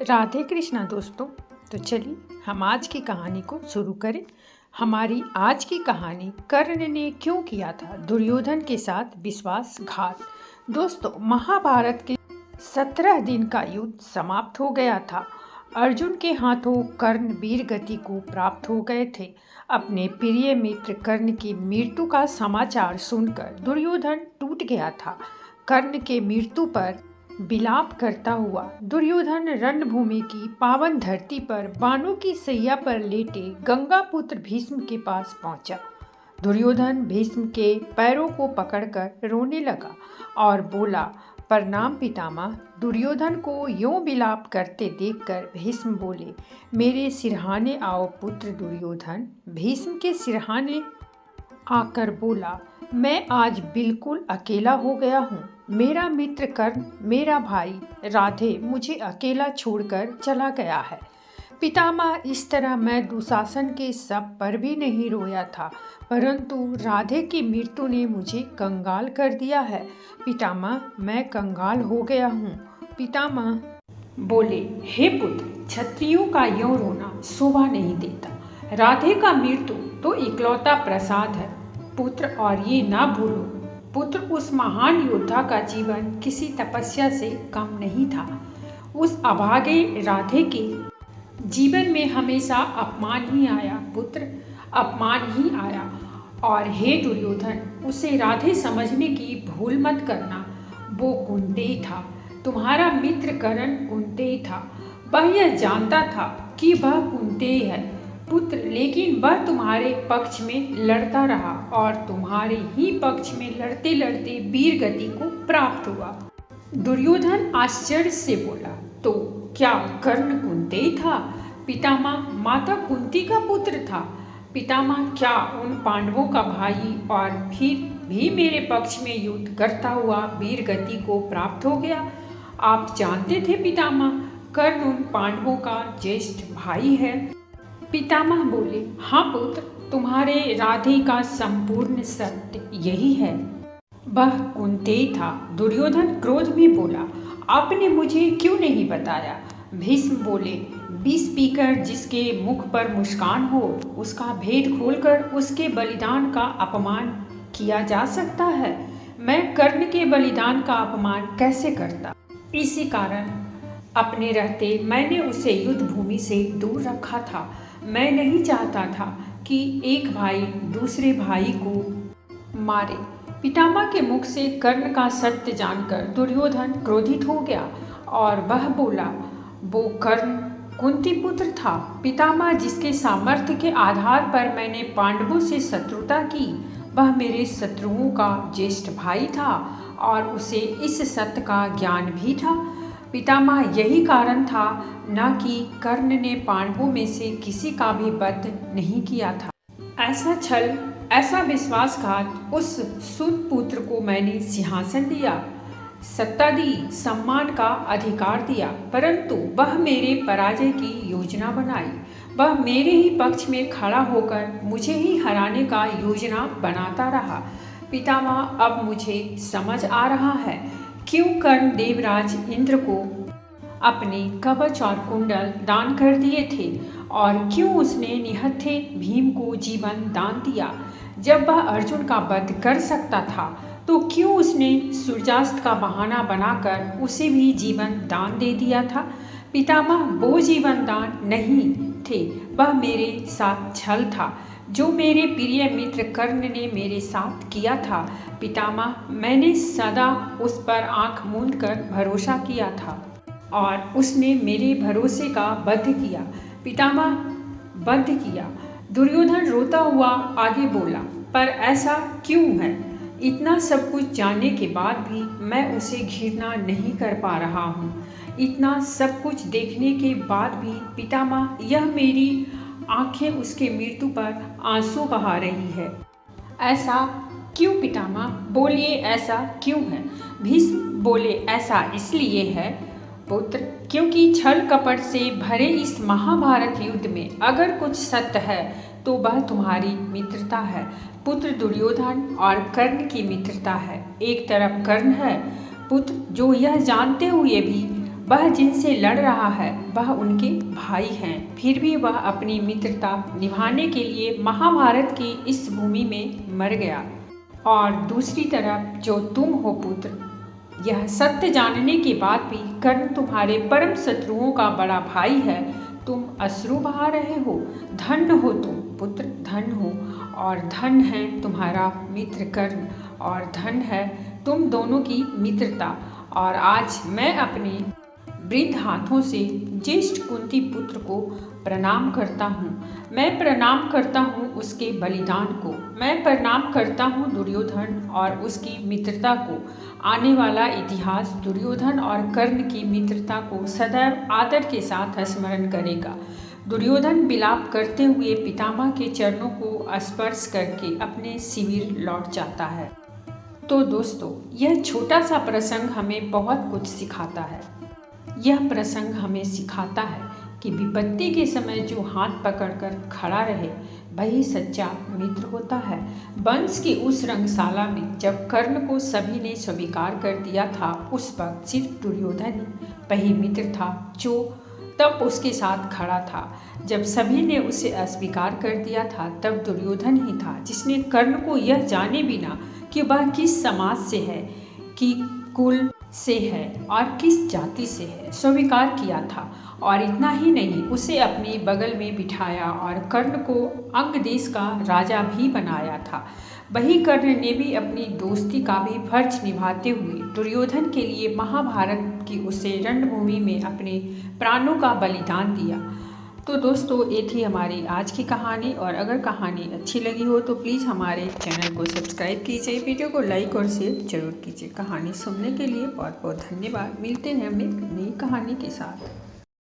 राधे कृष्णा दोस्तों। तो चलिए हम आज की कहानी को शुरू करें। हमारी आज की कहानी कर्ण ने क्यों किया था दुर्योधन के साथ विश्वासघात। दोस्तों, महाभारत के 17 दिन का युद्ध समाप्त हो गया था। अर्जुन के हाथों कर्ण वीर गति को प्राप्त हो गए थे। अपने प्रिय मित्र कर्ण की मृत्यु का समाचार सुनकर दुर्योधन टूट गया था। कर्ण के मृत्यु पर विलाप करता हुआ दुर्योधन रणभूमि की पावन धरती पर बाणों की सैया पर लेटे गंगा पुत्र भीष्म के पास पहुंचा। दुर्योधन भीष्म के पैरों को पकड़कर रोने लगा और बोला, प्रणाम पितामह। दुर्योधन को यूं विलाप करते देखकर भीष्म बोले, मेरे सिरहाने आओ पुत्र दुर्योधन। भीष्म के सिरहाने आकर बोला, मैं आज बिल्कुल अकेला हो गया हूँ। मेरा मित्र कर्ण, मेरा भाई राधे मुझे अकेला छोड़कर चला गया है। पितामह, इस तरह मैं दुशासन के शव पर भी नहीं रोया था, परंतु राधे की मृत्यु ने मुझे कंगाल कर दिया है। पितामह, मैं कंगाल हो गया हूँ। पितामह बोले, हे पुत्र, क्षत्रियों का यूं रोना शोभा नहीं देता। राधे का मृत्यु तो इकलौता प्रसाद है पुत्र, और ये ना भूलो पुत्र, उस महान योद्धा का जीवन किसी तपस्या से कम नहीं था। उस अभागे राधे के जीवन में हमेशा अपमान ही आया पुत्र, अपमान ही आया। और हे दुर्योधन, उसे राधे समझने की भूल मत करना। वो कुंती था, तुम्हारा मित्र कर्ण कुंती था। वह यह जानता था कि वह कुंती है पुत्र, लेकिन वह तुम्हारे पक्ष में लड़ता रहा और तुम्हारे ही पक्ष में लड़ते लड़ते वीर गति को प्राप्त हुआ। दुर्योधन आश्चर्य से बोला, तो क्या कर्ण कुंती था? पितामह, माता कुंती का पुत्र था। पितामह, क्या उन पांडवों का भाई और फिर भी मेरे पक्ष में युद्ध करता हुआ वीर गति को प्राप्त हो गया? आप जानते थे पितामह, कर्ण उन पांडवों का ज्येष्ठ भाई है। पितामह बोले, हाँ पुत्र, तुम्हारे राधे का संपूर्ण सत्य यही है, वह कुंती था। दुर्योधन क्रोध में बोला, आपने मुझे क्यों नहीं बताया? भीष्म बोले, विष पीकर जिसके मुख पर मुस्कान हो, उसका भेद खोलकर उसके बलिदान का अपमान किया जा सकता है। मैं कर्ण के बलिदान का अपमान कैसे करता? इसी कारण अपने रहते मैंने उसे युद्ध भूमि से दूर रखा था। मैं नहीं चाहता था कि एक भाई दूसरे भाई को मारे। पितामह के मुख से कर्ण का सत्य जानकर दुर्योधन क्रोधित हो गया और वह बोला, वो कर्ण कुंती पुत्र था। पितामह, जिसके सामर्थ्य के आधार पर मैंने पांडवों से शत्रुता की, वह मेरे शत्रुओं का ज्येष्ठ भाई था और उसे इस सत्य का ज्ञान भी था। पितामह, यही कारण था न कि कर्ण ने पांडवों में से किसी का भी वध नहीं किया था। ऐसा छल, ऐसा विश्वासघात उस सुत पुत्र को मैंने सिंहासन दिया, सत्ता दी, सम्मान का अधिकार दिया, परंतु वह मेरे पराजय की योजना बनाई। वह मेरे ही पक्ष में खड़ा होकर मुझे ही हराने का योजना बनाता रहा। पितामह, अब मुझे समझ आ रहा है क्यों कर्ण देवराज इंद्र को अपने कवच और कुंडल दान कर दिए थे और क्यों उसने निहत्थे भीम को जीवन दान दिया। जब वह अर्जुन का वध कर सकता था तो क्यों उसने सूर्यास्त का बहाना बनाकर उसे भी जीवन दान दे दिया था? पितामह, वो जीवन दान नहीं थे, वह मेरे साथ छल था जो मेरे प्रिय मित्र कर्ण ने मेरे साथ किया था। पितामह, मैंने सदा उस पर आंख मूंद कर भरोसा किया था और उसने मेरे भरोसे का वध किया। पितामह, वध किया। दुर्योधन रोता हुआ आगे बोला, पर ऐसा क्यों है? इतना सब कुछ जानने के बाद भी मैं उसे घृणा नहीं कर पा रहा हूँ। इतना सब कुछ देखने के बाद भी पितामह, यह मेरी आंखें उसके मृत्यु पर आंसू बहा रही है। ऐसा क्यों पितामह? बोलिए, ऐसा क्यों है? भीष्म बोले, ऐसा इसलिए है पुत्र, क्योंकि छल कपट से भरे इस महाभारत युद्ध में अगर कुछ सत्य है तो वह तुम्हारी मित्रता है पुत्र दुर्योधन, और कर्ण की मित्रता है। एक तरफ कर्ण है पुत्र, जो यह जानते हुए भी वह जिनसे लड़ रहा है वह उनके भाई हैं, फिर भी वह अपनी मित्रता निभाने के लिए महाभारत की इस भूमि में मर गया। और दूसरी तरफ जो तुम हो पुत्र, यह सत्य जानने के बाद भी कर्ण तुम्हारे परम शत्रुओं का बड़ा भाई है, तुम अश्रु बहा रहे हो। धन्य हो तुम पुत्र, धन्य हो, और धन्य है तुम्हारा मित्र कर्ण, और धन्य है तुम दोनों की मित्रता। और आज मैं अपने वृद्ध हाथों से ज्येष्ठ कुंती पुत्र को प्रणाम करता हूँ। मैं प्रणाम करता हूँ उसके बलिदान को। मैं प्रणाम करता हूँ दुर्योधन और उसकी मित्रता को। आने वाला इतिहास दुर्योधन और कर्ण की मित्रता को सदैव आदर के साथ स्मरण करेगा। दुर्योधन विलाप करते हुए पितामह के चरणों को स्पर्श करके अपने शिविर लौट जाता है। तो दोस्तों, यह छोटा सा प्रसंग हमें बहुत कुछ सिखाता है। यह प्रसंग हमें सिखाता है कि विपत्ति के समय जो हाथ पकड़कर खड़ा रहे वही सच्चा मित्र होता है। वंश की उस रंगशाला में जब कर्ण को सभी ने स्वीकार कर दिया था, उस वक्त सिर्फ दुर्योधन वही मित्र था जो तब उसके साथ खड़ा था। जब सभी ने उसे अस्वीकार कर दिया था, तब दुर्योधन ही था जिसने कर्ण को यह जाने बिना कि वह किस समाज से है, कि कुल से है और किस जाति से है, स्वीकार किया था। और इतना ही नहीं, उसे अपने बगल में बिठाया और कर्ण को अंग देश का राजा भी बनाया था। वही कर्ण ने भी अपनी दोस्ती का भी फर्ज निभाते हुए दुर्योधन के लिए महाभारत की उसे रणभूमि में अपने प्राणों का बलिदान दिया। तो दोस्तों, ये थी हमारी आज की कहानी, और अगर कहानी अच्छी लगी हो तो प्लीज़ हमारे चैनल को सब्सक्राइब कीजिए, वीडियो को लाइक और शेयर जरूर कीजिए। कहानी सुनने के लिए बहुत बहुत धन्यवाद। मिलते हैं हम एक नई कहानी के साथ।